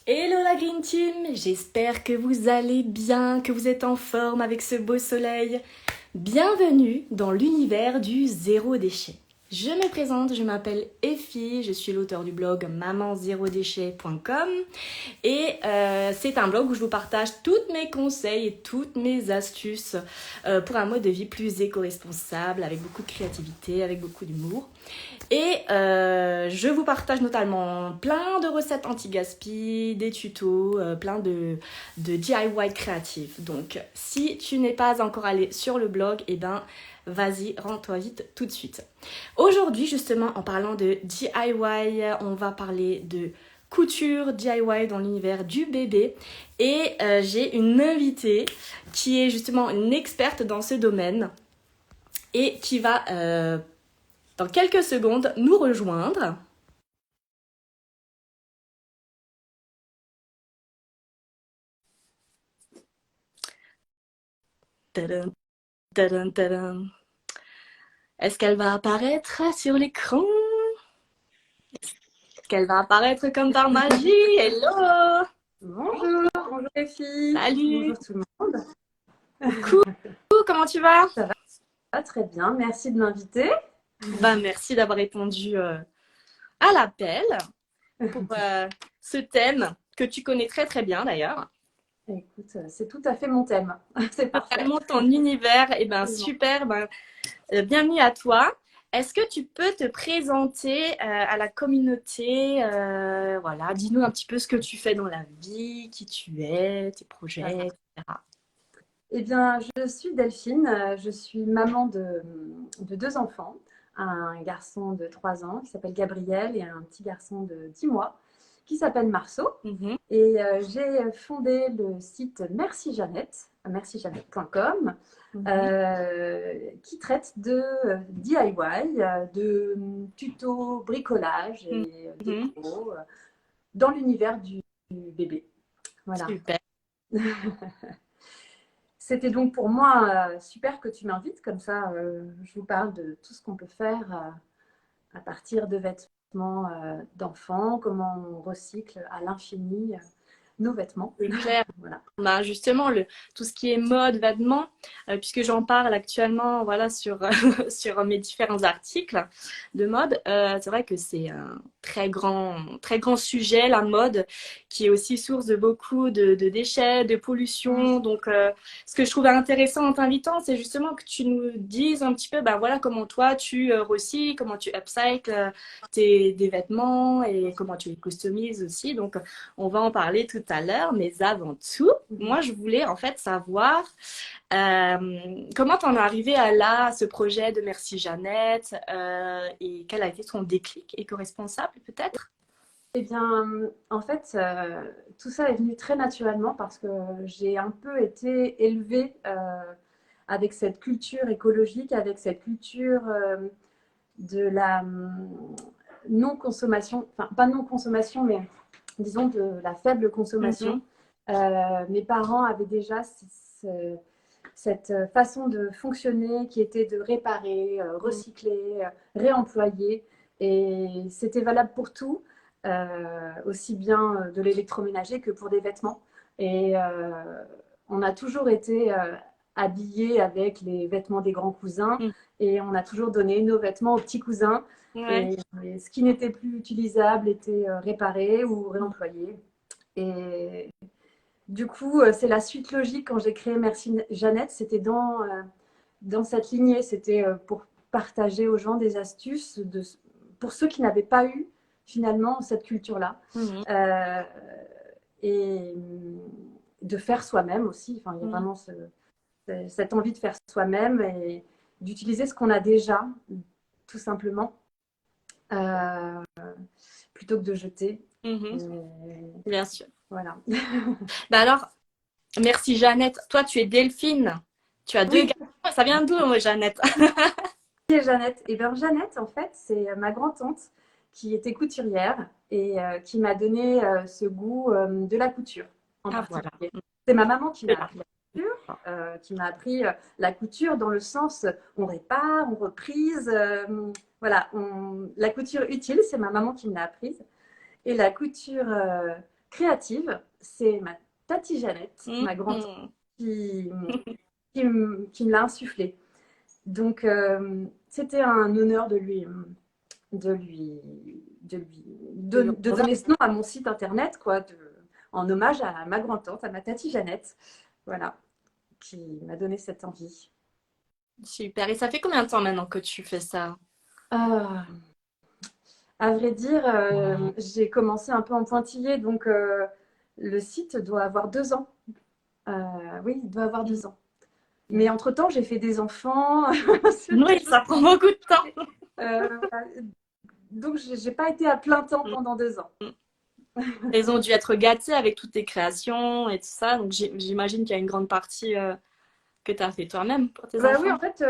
Hello la Green Team, j'espère que vous allez bien, que vous êtes en forme avec ce beau soleil. Bienvenue dans l'univers du zéro déchet. Je me présente, je m'appelle Effie, je suis l'auteur du blog maman0déchet.com et c'est un blog où je vous partage tous mes conseils et toutes mes astuces pour un mode de vie plus éco-responsable, avec beaucoup de créativité, avec beaucoup d'humour. Et je vous partage notamment plein de recettes anti-gaspi, des tutos, plein de DIY créatifs. Donc si tu n'es pas encore allé sur le blog, eh ben vas-y, rends-toi vite tout de suite. Aujourd'hui justement, en parlant de DIY, on va parler de couture DIY dans l'univers du bébé. Et j'ai une invitée qui est justement une experte dans ce domaine et qui va dans quelques secondes nous rejoindre. Tadam, tadam, tadam. Est-ce qu'elle va apparaître sur l'écran? Est-ce qu'elle va apparaître comme par magie? Hello! Bonjour, bonjour les filles. Salut! Bonjour tout le monde. Coucou, comment tu vas? Ça va très bien, merci de m'inviter. Merci d'avoir répondu à l'appel pour ce thème que tu connais très très bien d'ailleurs. Écoute, c'est tout à fait mon thème. C'est parfait. Totalement ton univers, et ben Absolument. super, bienvenue à toi. Est-ce que tu peux te présenter à la communauté? Voilà, dis-nous un petit peu ce que tu fais dans la vie, qui tu es, tes projets, etc. Eh bien, je suis Delphine, je suis maman de deux enfants, un garçon de 3 ans qui s'appelle Gabriel et un petit garçon de 10 mois qui s'appelle Marceau. Mhm, Et j'ai fondé le site Merci Jeannette, mercijeannette.com, mhm, qui traite de DIY, de tutos bricolage et mhm. déco dans l'univers du bébé. Voilà. Super. C'était donc pour moi super que tu m'invites, comme ça je vous parle de tout ce qu'on peut faire à partir de vêtements d'enfants, comment on recycle à l'infini nos vêtements. C'est clair. Voilà. Ben justement, tout ce qui est mode, vêtements, puisque j'en parle actuellement voilà, sur, sur mes différents articles de mode, c'est vrai que c'est un très grand sujet, la mode, qui est aussi source de beaucoup de déchets, de pollution. Donc, ce que je trouvais intéressant en t'invitant, c'est justement que tu nous dises un petit peu ben, voilà, comment toi tu recycles, comment tu upcycles des vêtements et comment tu les customises aussi. Donc, on va en parler tout à l'heure, mais avant tout, moi, je voulais en fait savoir comment t'en es arrivé à là, à ce projet de Merci Jeannette et quel a été ton déclic éco-responsable peut-être? Eh bien, en fait, tout ça est venu très naturellement parce que j'ai un peu été élevée avec cette culture écologique, avec cette culture de la non-consommation, enfin pas non-consommation, mais disons de la faible consommation. Mhm, Mes parents avaient déjà cette façon de fonctionner qui était de réparer, recycler, réemployer. Et c'était valable pour tout, aussi bien de l'électroménager que pour des vêtements. Et on a toujours été habillés avec les vêtements des grands cousins mhm. et on a toujours donné nos vêtements aux petits cousins. Ouais. Et ce qui n'était plus utilisable était réparé ou réemployé. Et du coup, c'est la suite logique quand j'ai créé Merci Jeannette. C'était dans cette lignée. C'était pour partager aux gens des astuces pour ceux qui n'avaient pas eu finalement cette culture-là. Mhm, Euh, et de faire soi-même aussi. Enfin, il y a mhm. vraiment cette envie de faire soi-même et d'utiliser ce qu'on a déjà, tout simplement, euh, plutôt que de jeter. Mhm. Et Bien sûr. voilà. Bah alors, merci Jeannette. Toi, tu es Delphine. Tu as deux Oui, garçons. Ça vient d'où, moi, Jeannette? et Jeannette. Et bien Jeannette, en fait, c'est ma grand-tante qui était couturière et qui m'a donné ce goût de la couture en Ah, voilà. particulier. C'est ma maman qui C'est m'a là. appris la couture, qui m'a appris la couture dans le sens on répare, on reprise. Voilà, la couture utile, c'est ma maman qui me l'a apprise. Et la couture créative, c'est ma tati Jeannette, ma grande Mhm. qui, qui me l'a insufflé. Donc, c'était un honneur de lui, de donner ce nom à mon site internet, quoi, en hommage à ma grand-tante, à ma tati Jeannette, voilà, qui m'a donné cette envie. Super. Et ça fait combien de temps maintenant que tu fais ça? Ah, à vrai dire, j'ai commencé un peu en pointillé, donc le site doit avoir 2 ans. Oui, il doit avoir 2 ans. Mais entre-temps, j'ai fait des enfants, c'est des Oui, choses ça prend beaucoup de temps. voilà. Donc, j'ai pas été à plein temps pendant 2 ans. Ils ont dû être gâtés avec toutes tes créations et tout ça. Donc j'imagine qu'il y a une grande partie que tu as fait toi-même pour tes Bah oui, en enfants. fait,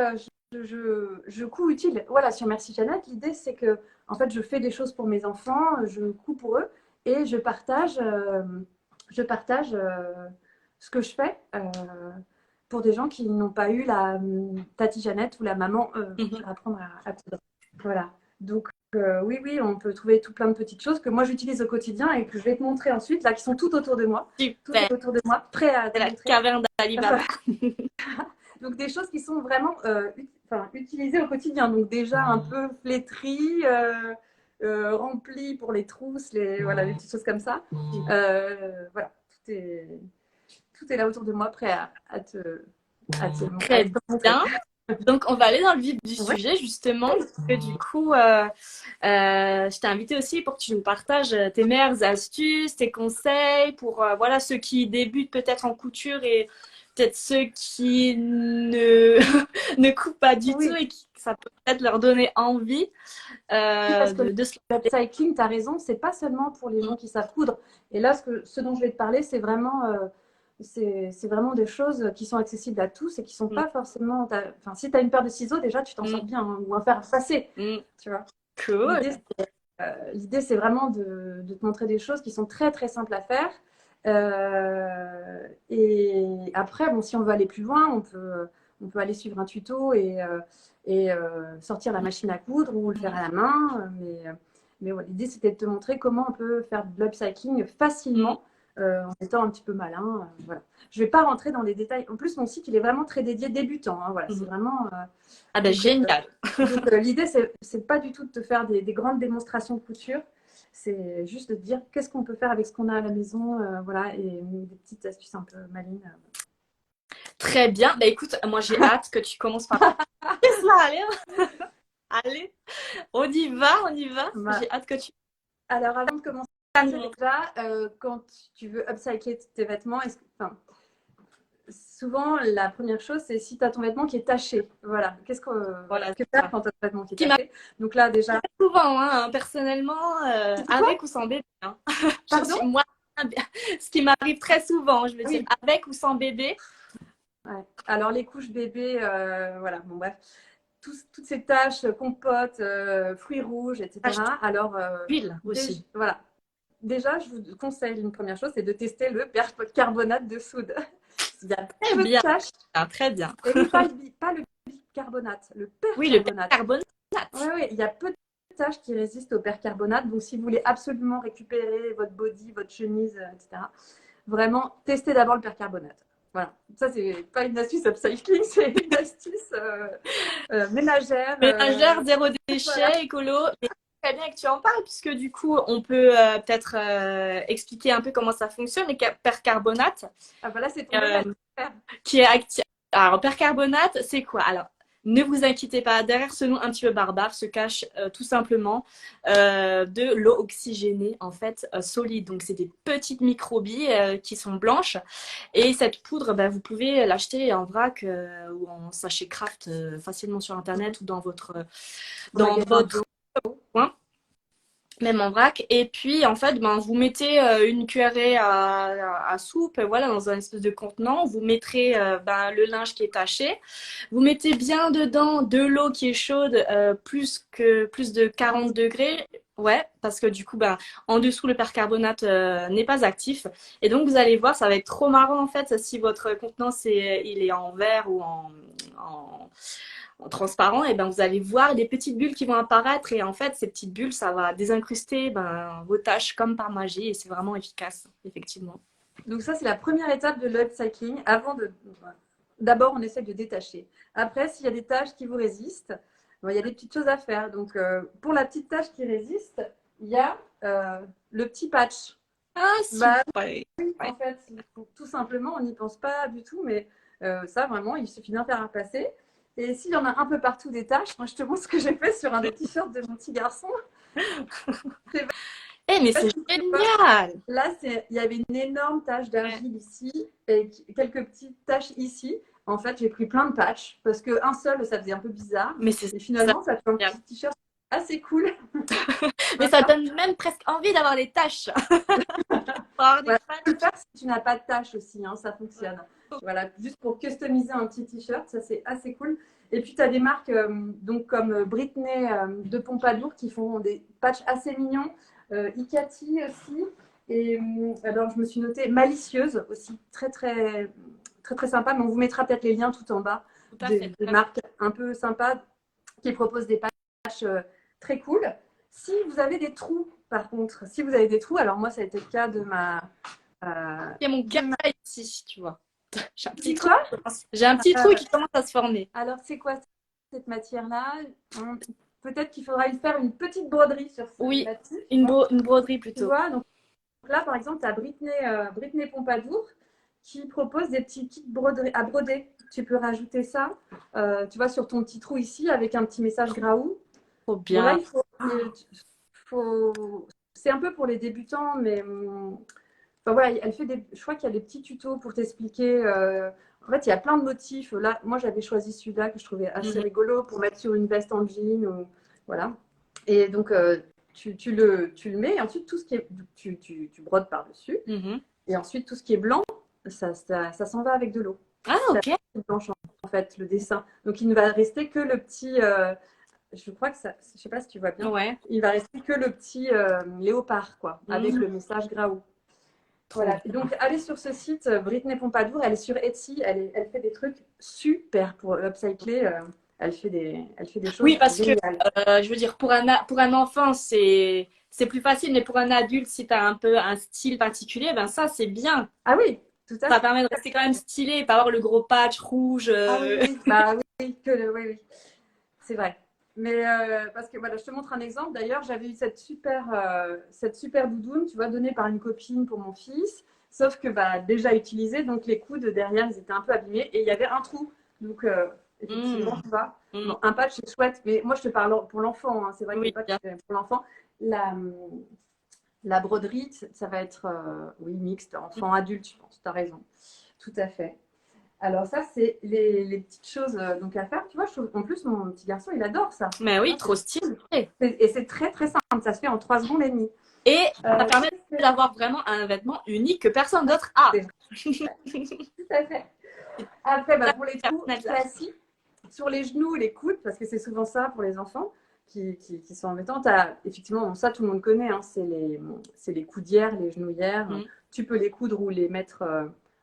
je couds utile. Voilà, sur Merci Jeannette, l'idée c'est que en fait, je fais des choses pour mes enfants, je couds pour eux et je partage ce que je fais pour des gens qui n'ont pas eu la tati Jeannette ou la maman Mhm. pour apprendre à coudre. Voilà. Donc, oui, oui, on peut trouver tout plein de petites choses que moi j'utilise au quotidien et que je vais te montrer ensuite, là, qui sont tout autour de moi. Tout Super. est autour de moi, prêt à te C'est la montrer. caverne d'Ali Baba. Donc des choses qui sont vraiment utilisées au quotidien. Donc déjà un peu flétries, remplies pour les trousses, voilà, les petites choses comme ça. Voilà, tout est là autour de moi, prêt à Très te montrer. bien. Donc, on va aller dans le vif du Ouais. sujet, justement. Parce que du coup, je t'ai invité aussi pour que tu nous partages tes meilleures astuces, tes conseils pour voilà, ceux qui débutent peut-être en couture et peut-être ceux qui ne, ne coupent pas du tout Oui, et qui ça peut peut-être leur donner envie oui, parce que de se l'upcycling, tu as raison, c'est pas seulement pour les gens lancer. qui savent coudre. Et là, ce dont je vais te parler, c'est vraiment des choses qui sont accessibles à tous et qui sont Mm, pas forcément. Enfin, si tu as une paire de ciseaux, déjà, tu t'en sors mm, bien, hein, ou un fer à passer, mm. tu vois. Cool. L'idée, l'idée, c'est vraiment de te montrer des choses qui sont très, très simples à faire. Et après, bon, si on veut aller plus loin, on peut aller suivre un tuto et sortir la machine à coudre ou le faire à la main. Mais ouais, l'idée, c'était de te montrer comment on peut faire de l'upcycling Mm. facilement en étant un petit peu malin. Voilà. Je ne vais pas rentrer dans les détails. En plus, mon site, il est vraiment très dédié débutant, hein, voilà, c'est Mhm. vraiment. Ah ben Donc, génial. l'idée, c'est pas du tout de te faire des grandes démonstrations de couture. C'est juste de te dire qu'est-ce qu'on peut faire avec ce qu'on a à la maison, voilà, et des petites astuces un peu malines. Très bien. Bah écoute, moi j'ai hâte que tu commences par cela. Allez, allez, on y va, on y va. Bah, J'ai hâte que tu alors, avant de commencer, nous montres. déjà, quand tu veux upcycler tes vêtements, enfin, souvent, la première chose, c'est si tu as ton vêtement qui est taché. Voilà. Voilà, Que c'est faire ça. quand tu as ton vêtement qui est Ce qui m'arrive taché? Donc là, déjà. souvent, hein, personnellement, Tu dis quoi? avec ou sans bébé. Hein. Pardon? Moi, ce qui m'arrive très souvent, je veux dire, Oui. avec ou sans bébé. Ouais. Alors, les couches bébés, voilà, bon, bref. Toutes ces taches, compotes, fruits rouges, Tache etc. Alors, d'huile aussi. voilà. Déjà, je vous conseille une première chose, c'est de tester le percarbonate de soude. Il y a Très peu de bien, taches. très bien. Et oui, pas le bicarbonate, le Oui, le percarbonate. carbonate. Oui, oui, il y a peu de taches qui résistent au percarbonate. Donc, si vous voulez absolument récupérer votre body, votre chemise, etc., vraiment, testez d'abord le percarbonate. Voilà. Ça, c'est pas une astuce upcycling, c'est une astuce ménagère. Ménagère, zéro Voilà. déchet, écolo. Mais très bien que tu en parles, puisque du coup, on peut peut-être expliquer un peu comment ça fonctionne, les percarbonates, Ah, voilà, c'est ton euh, domaine. qui est actif. Alors, percarbonate, c'est quoi? Alors, ne vous inquiétez pas, derrière ce nom un petit peu barbare se cache tout simplement de l'eau oxygénée, en fait, solide. Donc, c'est des petites microbilles qui sont blanches. Et cette poudre, bah, vous pouvez l'acheter en vrac ou en sachet craft facilement sur Internet ou Au dans magasin votre bio. coin, même en vrac. Et puis, en fait, ben, vous mettez une cuillerée à soupe, voilà, dans un espèce de contenant. Vous mettrez ben, le linge qui est taché. Vous mettez bien dedans de l'eau qui est chaude, plus de 40 degrés. Ouais, parce que du coup, ben, en dessous, le percarbonate n'est pas actif. Et donc, vous allez voir, ça va être trop marrant, en fait, si votre contenant, il est en verre ou en en transparent, et ben, vous allez voir des petites bulles qui vont apparaître. Et en fait, ces petites bulles, ça va désincruster vos tâches comme par magie. Et c'est vraiment efficace, effectivement. Donc ça, c'est la première étape de l'upcycling. D'abord, on essaie de détacher. Après, s'il y a des tâches qui vous résistent, bon, il y a des petites choses à faire. Donc, pour la petite tâche qui résiste, il y a le petit patch. Ah, Bah, super. oui, Ouais. en fait, tout simplement, on n'y pense pas du tout, mais ça, vraiment, il suffit d'un fer à repasser. Et s'il y en a un peu partout des taches, moi, je te montre ce que j'ai fait sur un des t-shirts de mon petit garçon. Eh, mais c'est génial! Là, il y avait une énorme tache d'argile ici et quelques petites taches ici. En fait, j'ai pris plein de patchs parce qu'un seul, ça faisait un peu bizarre. Mais c'est Et finalement, ça. ça fait un petit t-shirt assez cool. Mais ça donne même presque envie d'avoir des tâches. Avoir des Voilà. Tu peux patchs. le faire si tu n'as pas de taches aussi, hein, ça fonctionne. Voilà, juste pour customiser un petit t-shirt, ça c'est assez cool. Et puis tu as des marques donc comme Britney de Pompadour qui font des patchs assez mignons, Icati aussi. Et alors je me suis notée Malicieuse aussi, très sympa, mais on vous mettra peut-être les liens tout en bas Tout à fait. des marques un peu sympas qui proposent des patchs très cool. Si vous avez des trous, par contre, si vous avez des trous, alors moi ça a été le cas de Il y a mon de cœur ma... ici, tu vois. J'ai un petit Dis trou. quoi? J'ai un petit trou qui commence à se former. Alors c'est quoi cette matière-là? Peut-être qu'il faudra y faire une petite broderie sur Oui, là-dessus. une broderie Tu plutôt. vois, donc là par exemple, tu as Britney Pompadour qui propose des petits kits broderie, à broder. Tu peux rajouter ça, tu vois, sur ton petit trou ici avec un petit message Graou. Trop Bon, là, bien. c'est un peu pour les débutants, mais enfin, voilà, je crois qu'il y a des petits tutos pour t'expliquer. En fait, il y a plein de motifs. Là, moi, j'avais choisi celui-là que je trouvais assez Mhm. rigolo pour mettre sur une veste en jean. Voilà. Et donc, tu le mets et ensuite, tout ce qui est, tu brodes par-dessus. Mhm. Et ensuite, tout ce qui est blanc, ça s'en va avec de l'eau. Ah, C'est ok. blanche en fait, le dessin. Donc, il ne va rester que le petit. Je crois que ça. Je sais pas si tu vois bien. Ouais. Il va rester que le petit léopard, quoi, avec Mhm. le message Graou. Trop Voilà. bien. Donc, allez sur ce site, Britney Pompadour. Elle est sur Etsy. Elle fait des trucs super pour upcycler. Elle fait des choses Oui, parce que géniales. je veux dire, pour un enfant, c'est plus facile, mais pour un adulte, si tu as un peu un style particulier, ben ça, c'est bien. Ah oui, tout à Ça fait. permet de rester quand même stylé et pas avoir le gros patch rouge. Ah oui, oui. Bah oui, oui, oui. C'est vrai. Mais parce que voilà, je te montre un exemple. D'ailleurs, j'avais eu cette super doudoune, tu vois, donnée par une copine pour mon fils. Sauf que bah, déjà utilisée, donc les coudes derrière, ils étaient un peu abîmés et il y avait un trou. Donc, effectivement, Mm. tu vois. Mm. Bon, un patch, c'est chouette, mais moi, je te parle pour l'enfant, hein. C'est vrai que les Oui, patchs, bien. c'est pour l'enfant. La, la broderie, ça va être, oui, mixte, enfant-adulte, je pense. Tu as raison. Tout à fait. Alors ça, c'est les petites choses donc à faire. Tu vois, en plus, mon petit garçon, il adore ça. Mais Tu oui, vois, trop stylé. et c'est très simple. Ça se fait en 3 secondes et demie. Et ça permet Qu'est-ce que d'avoir vraiment un vêtement unique que personne d'autre a. c'est? Tout à fait. Après, bah, pour les trous Personnalisable. classiques, sur les genoux, les coudes, parce que c'est souvent ça pour les enfants qui sont embêtants. Effectivement, ça, tout le monde connaît. Hein, c'est les coudières, les genouillères. Mm. Tu peux les coudre ou les mettre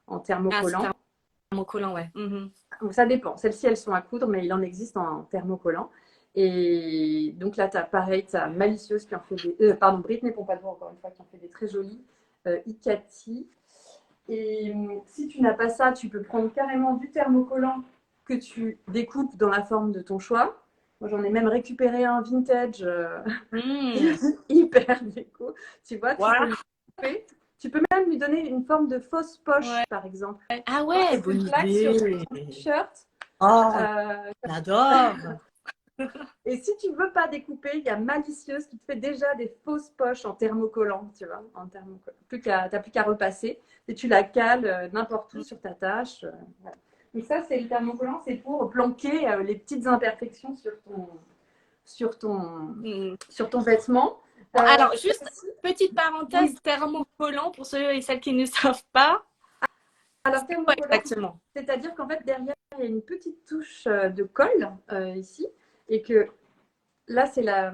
en Ah, c'est thermocollant. thermocollant, ouais. Mhm. Ça dépend. Celles-ci, elles sont à coudre, mais il en existe en thermocollant. Et donc là, tu as pareil, tu as Malicieuse qui en fait des. Pardon, Britney Pompadour, encore une fois, qui en fait des très jolis. Icati. Et si tu n'as pas ça, tu peux prendre carrément du thermocollant que tu découpes dans la forme de ton choix. Moi, j'en ai même récupéré un vintage Mm. hyper déco. Tu vois, tu peux Wow. le couper. Tu peux même lui donner une forme de fausse poche, Ouais. par exemple. Ah ouais, Et tu le bonne plaques sur idée. ton t-shirt. Oh, Euh, j'adore. et si tu ne veux pas découper, il y a Malicieuse qui te fait déjà des fausses poches en thermocollant, tu vois, en thermocollant. T'as plus qu'à repasser et tu la cales n'importe où sur ta tâche. Voilà. Donc ça, c'est le thermocollant, c'est pour planquer les petites imperfections sur ton, Mm. sur ton vêtement. Bon, alors, juste Aussi, petite oui, parenthèse, thermocollant pour ceux et celles qui ne savent pas. alors C'est quoi thermocollant, exactement? c'est-à-dire qu'en fait, derrière, il y a une petite touche de colle ici et que là, c'est la.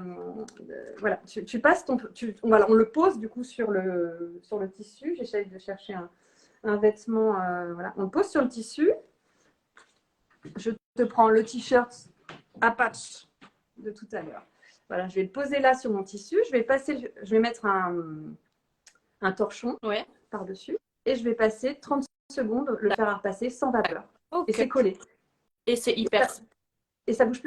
Voilà, tu passes ton. Voilà, on le pose du coup sur le tissu. J'essaye de chercher un vêtement. Voilà, on le pose sur le tissu. Je te prends le t-shirt à patch de tout à l'heure. Voilà, je vais le poser là sur mon tissu. Je vais mettre un torchon par-dessus et je vais passer 30 secondes, le faire à repasser sans vapeur. Et c'est collé. Et c'est hyper. Et ça bouge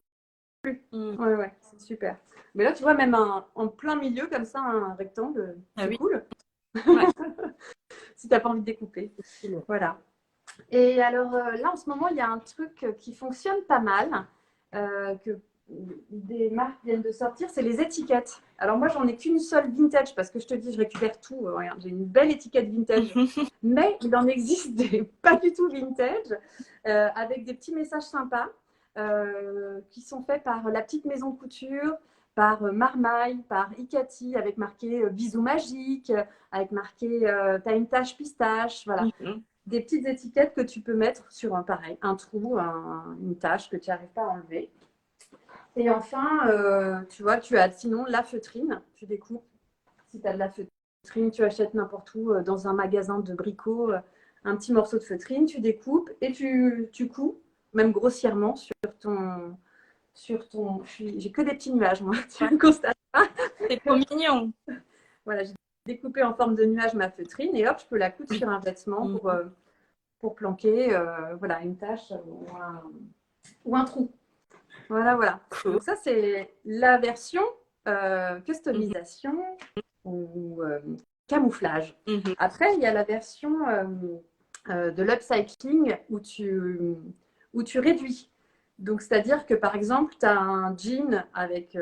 plus. Ouais, c'est super. Mais là, tu vois, même en plein milieu, comme ça, un rectangle, c'est cool. Ouais. Si tu n'as pas envie de découper. Voilà. Et alors là, en ce moment, il y a un truc qui fonctionne pas mal, que des marques viennent de sortir, c'est les étiquettes. Alors moi, j'en ai qu'une seule vintage parce que je te dis, je récupère tout. Regarde, j'ai une belle étiquette vintage. Mais il en existe des pas du tout vintage, avec des petits messages sympas qui sont faits par La Petite Maison Couture, par Marmaille, par Icati, avec marqué bisous magiques, avec marqué t'as une tache pistache, voilà. Des petites étiquettes que tu peux mettre sur un trou, une tache que tu n'arrives pas à enlever. Et enfin, tu vois, tu as sinon la feutrine, tu découpes. Si tu as de la feutrine, tu achètes n'importe où dans un magasin de bricots, un petit morceau de feutrine, tu découpes et tu couds, même grossièrement, sur ton. J'ai que des petits nuages, moi, tu le constates pas. C'est trop mignon. Voilà, j'ai découpé en forme de nuage ma feutrine et hop, je peux la coudre sur un vêtement pour planquer voilà, une tache ou un trou. Voilà. Cool. Donc ça, c'est la version customisation ou camouflage. Après, il y a la version de l'upcycling où tu réduis. Donc, c'est-à-dire que, par exemple, tu as un jean avec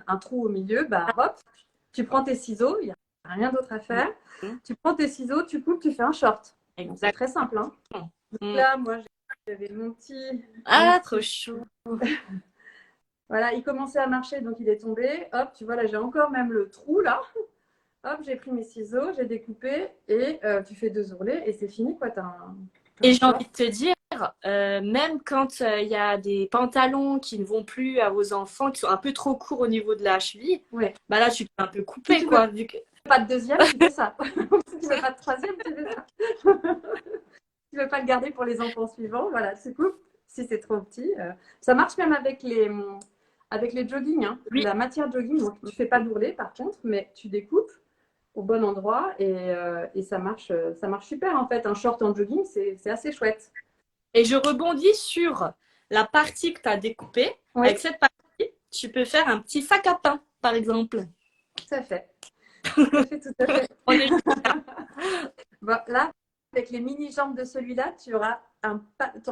un trou au milieu, bah hop, tu prends tes ciseaux, il n'y a rien d'autre à faire. Tu prends tes ciseaux, tu coupes, tu fais un short. C'est très simple. Hein. Donc là, moi, j'avais mon petit... trop chou. Voilà, il commençait à marcher, donc il est tombé. Hop, tu vois, là, j'ai encore même le trou, là. Hop, j'ai pris mes ciseaux, j'ai découpé et tu fais 2 ourlets et c'est fini, quoi. Et j'ai envie de te dire, même quand il y a des pantalons qui ne vont plus à vos enfants, qui sont un peu trop courts au niveau de la cheville, bah là, tu peux un peu couper, si quoi. Vu que... pas de deuxième, tu fais ça. Si tu veux pas de troisième, tu fais ça. Tu veux pas le garder pour les enfants suivants, voilà, tu coupes. Si c'est trop petit. Ça marche même avec les jogging. Hein. La matière jogging, donc, tu fais pas d'ourlet par contre, mais tu découpes au bon endroit et ça marche super en fait. Un short en jogging, c'est assez chouette. Et je rebondis sur la partie que tu as découpée. Avec cette partie, tu peux faire un petit sac à pain, par exemple. Tout à fait. Tout à fait. On est bon, là, avec les mini-jambes de celui-là, tu n'auras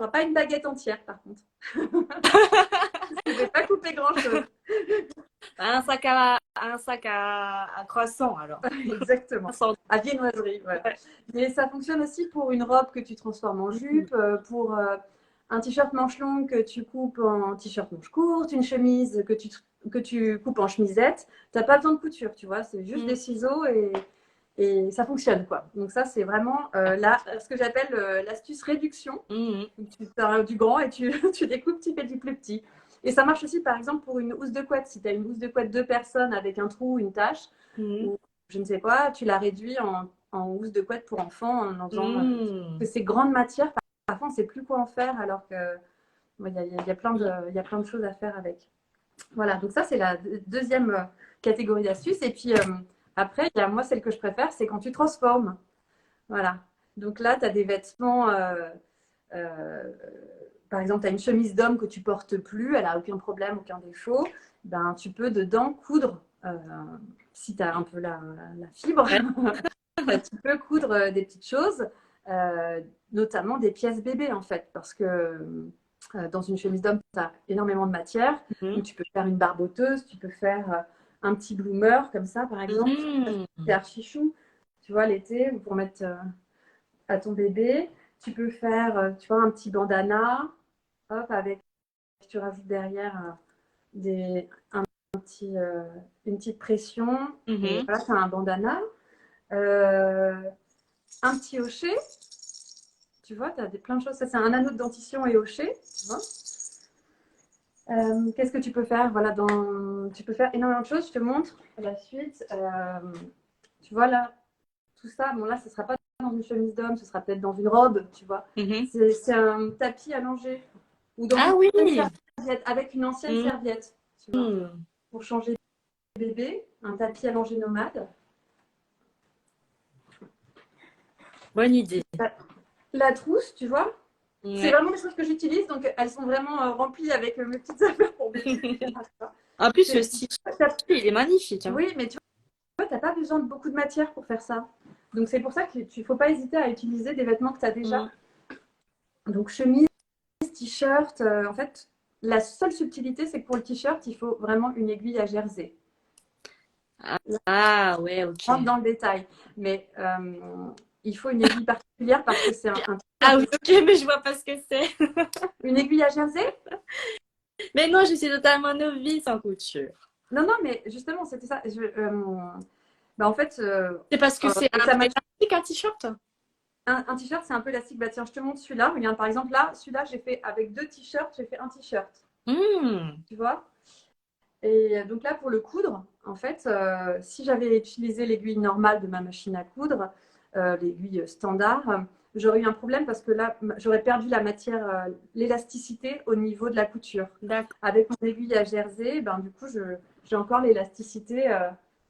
pas une baguette entière, par contre. Tu ne vais pas couper grand-chose. Un sac à croissant, alors. Exactement. À viennoiserie, voilà. Mais ça fonctionne aussi pour une robe que tu transformes en jupe, pour un t-shirt manche longue que tu coupes en t-shirt manche courte, une chemise que tu coupes en chemisette. Tu n'as pas besoin de couture, tu vois. C'est juste des ciseaux et ça fonctionne, quoi. Donc ça, c'est vraiment ce que j'appelle l'astuce réduction. Tu as du grand et tu découpes, tu fais du plus petit. Et ça marche aussi, par exemple, pour une housse de couette. Si tu as une housse de couette 2 personnes avec un trou, une tache, ou je ne sais quoi, tu la réduis en housse de couette pour enfants en faisant que c'est grande matière. Parfois, on ne sait plus quoi en faire alors que y a plein de choses à faire avec. Voilà, donc ça, c'est la deuxième catégorie d'astuces. Et puis, après, il y a moi, celle que je préfère, c'est quand tu transformes. Voilà. Donc là, tu as des vêtements... par exemple, tu as une chemise d'homme que tu portes plus, elle n'a aucun problème, aucun défaut, ben, tu peux dedans coudre, si tu as un peu la fibre, tu peux coudre des petites choses, notamment des pièces bébés en fait, parce que dans une chemise d'homme, tu as énormément de matière, donc tu peux faire une barboteuse, tu peux faire un petit bloomer comme ça par exemple, c'est archi chou, tu vois, l'été, pour mettre à ton bébé. Tu peux faire, tu vois, un petit bandana, hop, tu rajoutes derrière une petite pression. Et voilà, c'est un bandana. Un petit hochet. Tu vois, tu as plein de choses. Ça, c'est un anneau de dentition et hochet. Tu vois. Qu'est-ce que tu peux faire? Voilà, tu peux faire énormément de choses. Je te montre la suite. Tu vois, là, tout ça, bon, là, ce ne sera pas dans une chemise d'homme, ce sera peut-être dans une robe, tu vois. C'est un tapis allongé. Ou dans serviette, avec une ancienne Mm. serviette, tu vois, Mm. pour changer le bébé, un tapis allongé nomade. Bonne idée. La trousse, tu vois, c'est Ouais. vraiment des choses que j'utilise, donc elles sont vraiment remplies avec mes petites affaires pour bébé. En plus, le style, il est magnifique. Hein. Oui, mais tu vois, tu n'as pas besoin de beaucoup de matière pour faire ça. Donc c'est pour ça qu'il ne faut pas hésiter à utiliser des vêtements que tu as déjà. Mm. Donc chemise, t-shirt, en fait, la seule subtilité, c'est que pour le t-shirt, il faut vraiment une aiguille à jersey. Ah, ouais, ok. Rentre dans le détail. Mais il faut une aiguille particulière parce que c'est un Ah t-shirt oui, ok, mais je vois pas ce que c'est. Une aiguille à jersey? Mais non, je suis totalement novice en couture. Non, non, mais justement, c'était ça. Bah, en fait, C'est parce que c'est un ça peu m'a élastique, un t-shirt? un t-shirt, c'est un peu élastique. Bah, tiens, je te montre celui-là. Regarde, par exemple, là, celui-là, j'ai fait avec 2 t-shirts, j'ai fait un t-shirt. Mm. Tu vois? Et donc là, pour le coudre, en fait, si j'avais utilisé l'aiguille normale de ma machine à coudre, l'aiguille standard, j'aurais eu un problème parce que là, j'aurais perdu la matière, l'élasticité au niveau de la couture. D'accord. Avec mon aiguille à jersey, ben, du coup, j'ai encore l'élasticité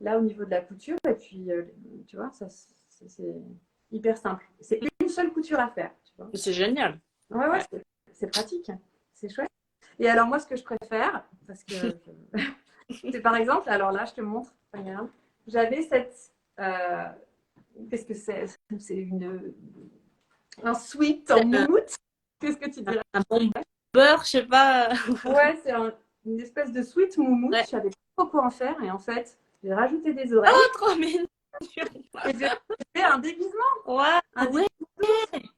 là au niveau de la couture. Et puis, tu vois, ça, c'est hyper simple. C'est une seule couture à faire. Tu vois. C'est génial. Ouais, ouais, c'est pratique. C'est chouette. Et alors, moi, ce que je préfère, parce que c'est par exemple, alors là, je te montre, regarde, j'avais cette. Qu'est-ce que c'est? C'est un sweat en moumoute. Qu'est-ce que tu dirais? Un bon beurre, je sais pas. Ouais, c'est une espèce de sweat moumoute. Ouais. Je savais pas trop quoi en faire. Et en fait, j'ai rajouté des oreilles Oh, trop mignon. et j'ai fait un déguisement. Ouais, Un ouais. déguisement.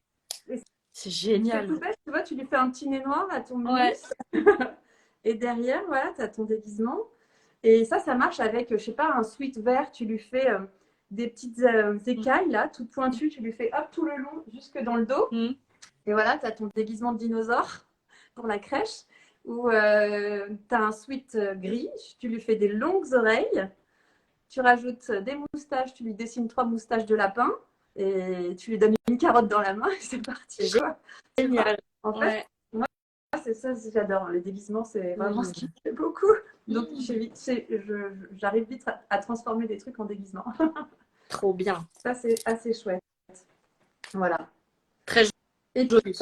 Et C'est c'est tout génial. bête, tu vois, tu lui fais un petit nez noir à ton Ouais. mousse. Et derrière, voilà, tu as ton déguisement. Et ça marche avec, je sais pas, un sweat vert. Tu lui fais des petites écailles, là, toutes pointues. Tu lui fais hop tout le long, jusque dans le dos. Mm. Et voilà, tu as ton déguisement de dinosaure pour la crèche. Ou tu as un sweat gris. Tu lui fais des longues oreilles. Tu rajoutes des moustaches. Tu lui dessines 3 moustaches de lapin. Et tu lui donnes une carotte dans la main. Et c'est parti, C'est quoi. Tu vois. génial. En fait, Ouais. moi, c'est ça, j'adore. Les déguisements, c'est vraiment Mm. ce qui me plaît beaucoup. Donc, Mm. j'arrive vite à transformer des trucs en déguisement. Trop bien. Ça, c'est assez chouette. Voilà. Très Et puis, joli.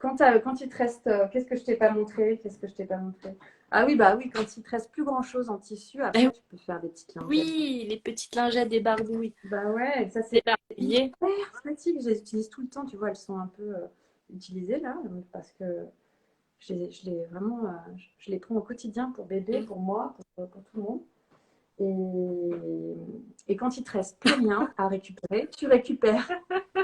quand il te reste, qu'est-ce que je t'ai pas montré? Qu'est-ce que je t'ai pas montré? Ah oui, bah oui, quand il te reste plus grand-chose en tissu, Eh après, tu peux faire des petites lingettes. oui, les petites lingettes des barbouilles. Bah ouais, ça, c'est Débarbouillées. hyper pratique. Je les utilise tout le temps. Tu vois, elles sont un peu utilisées là, parce que je les vraiment, je les prends au quotidien pour bébé, Mm. pour moi, pour tout le monde. Et quand il te reste plus rien à récupérer, tu récupères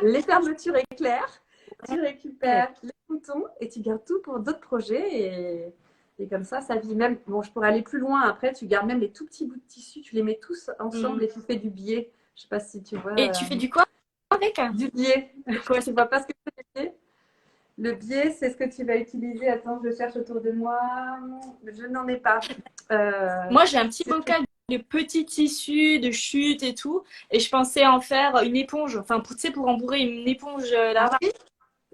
les fermetures éclairs, tu Ouais. récupères les boutons et tu gardes tout pour d'autres projets. Et comme ça vit même. Bon, je pourrais aller plus loin après. Tu gardes même les tout petits bouts de tissu, tu les mets tous ensemble Mm. et tu fais du biais. Je sais pas si tu vois Et tu fais du quoi avec? du biais. C'est quoi Tu ça? vois pas ce que c'est le biais? Le biais, c'est ce que tu vas utiliser. Attends, je cherche autour de moi. Je n'en ai pas. Moi, j'ai un petit C'est bocal de petits tissus, de chute et tout. Et je pensais en faire une éponge. Enfin, tu sais, pour embourrer une éponge Ah là. oui,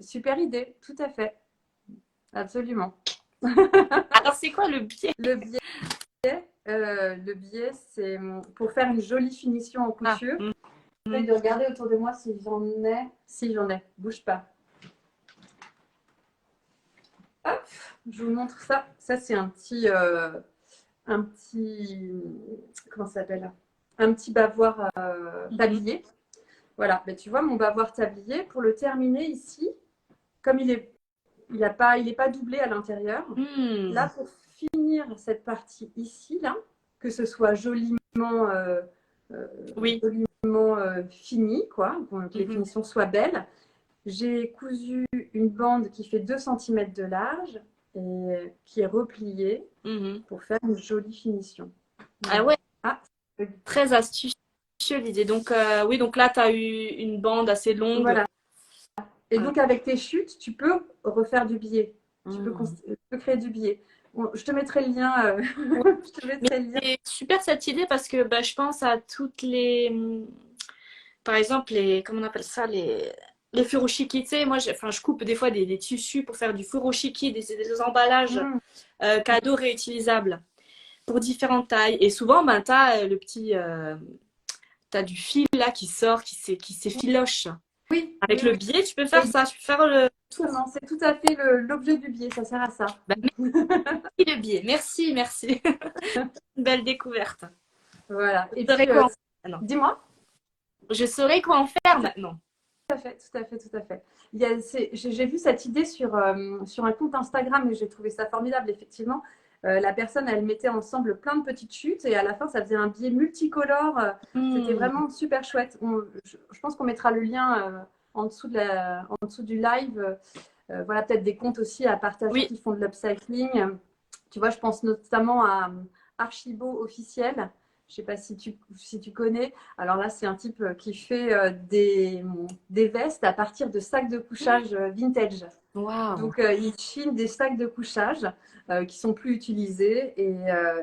super idée, tout à fait. Absolument. Alors, c'est quoi le biais? Le biais, le biais, c'est pour faire une jolie finition en Ah, couture. mm. J'essaie de regarder autour de moi si j'en ai. Si j'en ai, bouge pas. Hop, je vous montre ça. Ça, c'est un petit, comment ça s'appelle? Un petit bavoir tablier. Voilà, ben, tu vois mon bavoir tablier. Pour le terminer ici, comme il est pas doublé à l'intérieur. Mm. Là, pour finir cette partie ici, là, que ce soit joliment, Oui. joliment fini, quoi, que les Mhm. finitions soient belles, j'ai cousu une bande qui fait 2 cm de large et qui est repliée Mhm. pour faire une jolie finition. Ah Voilà. ouais, Ah, très astucieux l'idée. Donc, oui, donc là, tu as eu une bande assez longue. voilà. Et Ah. donc, avec tes chutes, tu peux refaire du biais. Mm. Tu peux créer du biais. Bon, je te mettrai le lien. Ouais. Je te Mais mettrai le lien. c'est super cette idée parce que bah, je pense à toutes les. Par exemple, les. Comment on appelle ça? les furoshiki, tu sais, moi, je coupe des fois des tissus pour faire du furoshiki, des emballages Mhm. cadeaux réutilisables pour différentes tailles. Et souvent, ben, t'as le petit, t'as du fil là qui sort, qui s'effiloche. Oui, Avec oui, le oui. biais, tu peux faire ça, tu peux faire le tour. Exactement, c'est tout à fait l'objet du biais, ça sert à ça. Ben, merci le biais, merci, merci. Une belle découverte. Voilà. Et Je saurais puis, quoi en faire maintenant. dis-moi. Je saurais quoi en faire maintenant. Tout à fait, tout à fait, tout à fait. J'ai vu cette idée sur un compte Instagram et j'ai trouvé ça formidable, effectivement. La personne, elle mettait ensemble plein de petites chutes et à la fin, ça faisait un biais multicolore. C'était Hmm. vraiment super chouette. Je pense qu'on mettra le lien en dessous, en dessous du live. Voilà, peut-être des comptes aussi à partager Oui. qui font de l'upcycling. Tu vois, je pense notamment à Archibo officiel. Je ne sais pas si tu connais. Alors là, c'est un type qui fait des vestes à partir de sacs de couchage vintage. Waouh. Donc, il chine des sacs de couchage qui sont plus utilisés et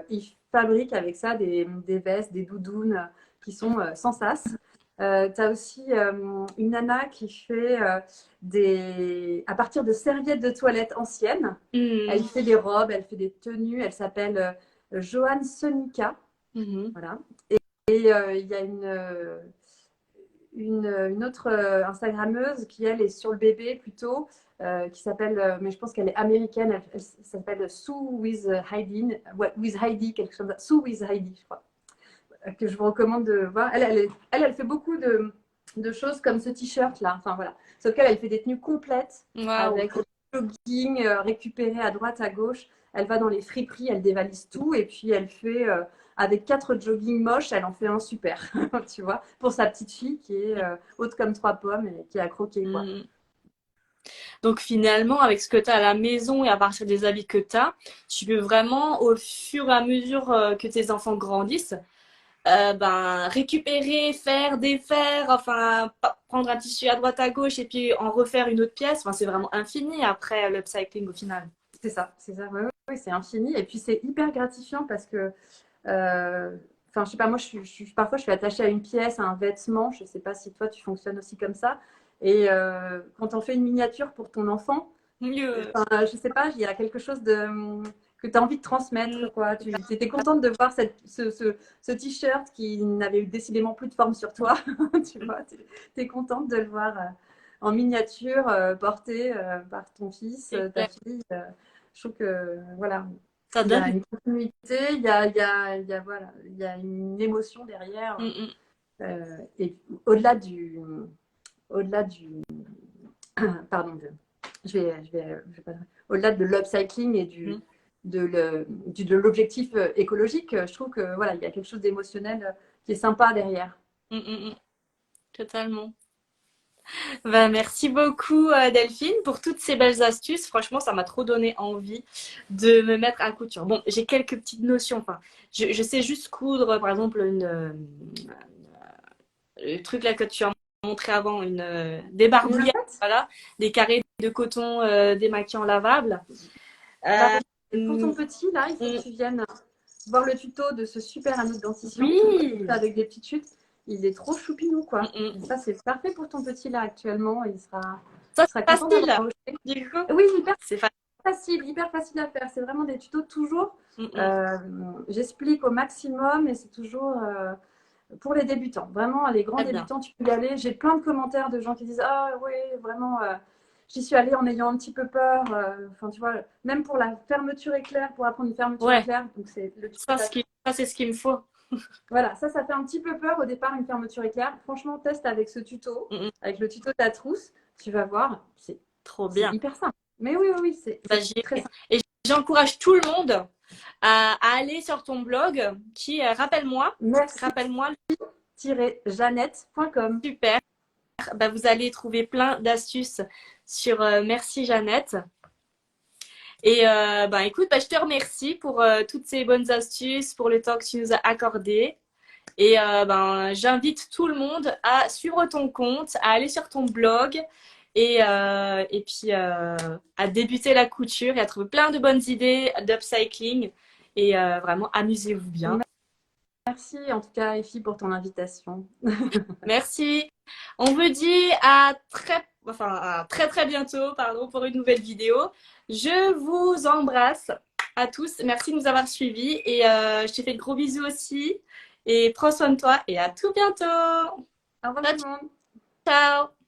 il fabrique avec ça des vestes, des doudounes qui sont sans sas. Tu as aussi une nana qui fait à partir de serviettes de toilette anciennes. Elle Hmm. fait des robes, elle fait des tenues. Elle s'appelle Joanne Sonica. Mhm. Voilà. Et il y a une autre Instagrammeuse qui, elle, est sur le bébé plutôt, qui s'appelle, mais je pense qu'elle est américaine, elle s'appelle Sue with Heidi, ouais, with Heidi, quelque chose, Sue with Heidi, je crois, que je vous recommande de voir. Elle fait beaucoup de choses comme ce t-shirt là, enfin voilà. Sauf qu'elle, elle fait des tenues complètes Waouh. avec jogging récupéré à droite, à gauche. Elle va dans les friperies, elle dévalise tout et puis elle fait avec 4 joggings moches, elle en fait un super, tu vois, pour sa petite fille qui est haute comme 3 pommes et qui a croqué quoi. Hmm. Donc finalement, avec ce que tu as à la maison et à partir des habits que tu as, tu peux vraiment, au fur et à mesure que tes enfants grandissent, ben, récupérer, faire, défaire, enfin, prendre un tissu à droite à gauche et puis en refaire une autre pièce. Enfin, c'est vraiment infini après l'upcycling au final. C'est ça, ouais, ouais, ouais, c'est infini. Et puis c'est hyper gratifiant parce que enfin, je sais pas, moi, parfois, je suis attachée à une pièce, à un vêtement. Je sais pas si toi, tu fonctionnes aussi comme ça. Et quand on fait une miniature pour ton enfant, Mieux. enfin, je sais pas, il y a quelque chose que tu as envie de transmettre, quoi. Tu étais contente de voir ce t-shirt qui n'avait décidément plus de forme sur toi. Tu vois, tu es contente de le voir en miniature, porté par ton fils, C'est ta clair. fille. Je trouve que, voilà, Ça il y a donne. une continuité, voilà, il y a une émotion derrière. Mm, Et au-delà du, pardon, je vais pas- au-delà de l'upcycling et mm, de l'objectif écologique, je trouve que voilà, il y a quelque chose d'émotionnel qui est sympa derrière. totalement. Ben, merci beaucoup Delphine pour toutes ces belles astuces. Franchement, ça m'a trop donné envie de me mettre à couture. Bon, j'ai quelques petites notions. Enfin, je sais juste coudre, par exemple, le truc là que tu as montré avant, des Une barbouillettes, maquette. voilà, des carrés de coton démaquillants lavables. Bah, Euh, pour ton petit, là, il faut que mm, tu viennes voir le tuto de ce super anneau de dentition oui. avec des petites chutes. Il est trop choupinou, Mm, quoi. mm. Et ça, c'est parfait pour ton petit, là, actuellement. Ça, Il sera c'est content d'avoir facile. acheté. Du coup, Oui, c'est facile. hyper facile à faire. C'est vraiment des tutos toujours. Mm, mm. euh, J'explique au maximum et c'est toujours pour les débutants. Vraiment, les grands Très bien. débutants, tu peux y aller. J'ai plein de commentaires de gens qui disent ah oui, vraiment, j'y suis allée en ayant un petit peu peur. Enfin, tu vois, même pour la fermeture éclair, pour apprendre une fermeture Ouais, éclair, donc c'est le tuto. ça c'est ce qu'il me faut. Voilà, ça fait un petit peu peur au départ, une fermeture éclair. Franchement, teste avec ce tuto, Mm, mm. avec le tuto de ta trousse. Tu vas voir, Trop c'est bien. hyper simple. Mais oui, oui, oui, Bah, c'est très simple. et j'encourage tout le monde à aller sur ton blog qui, rappelle-moi, Merci-jeannette.com. super. Bah, vous allez trouver plein d'astuces sur Merci Jeannette. Et bah, écoute, bah, je te remercie pour toutes ces bonnes astuces, pour le temps que tu nous as accordé. Et ben, j'invite tout le monde à suivre ton compte, à aller sur ton blog et puis à débuter la couture et à trouver plein de bonnes idées d'upcycling. Et vraiment, amusez-vous bien. Merci en tout cas, Effie, pour ton invitation. Merci. On vous dit à très enfin à très très bientôt, pardon, pour une nouvelle vidéo. Je vous embrasse à tous. Merci de nous avoir suivis et je te fais de gros bisous aussi. Et prends soin de toi et à tout bientôt. Au revoir tout le monde. Ciao.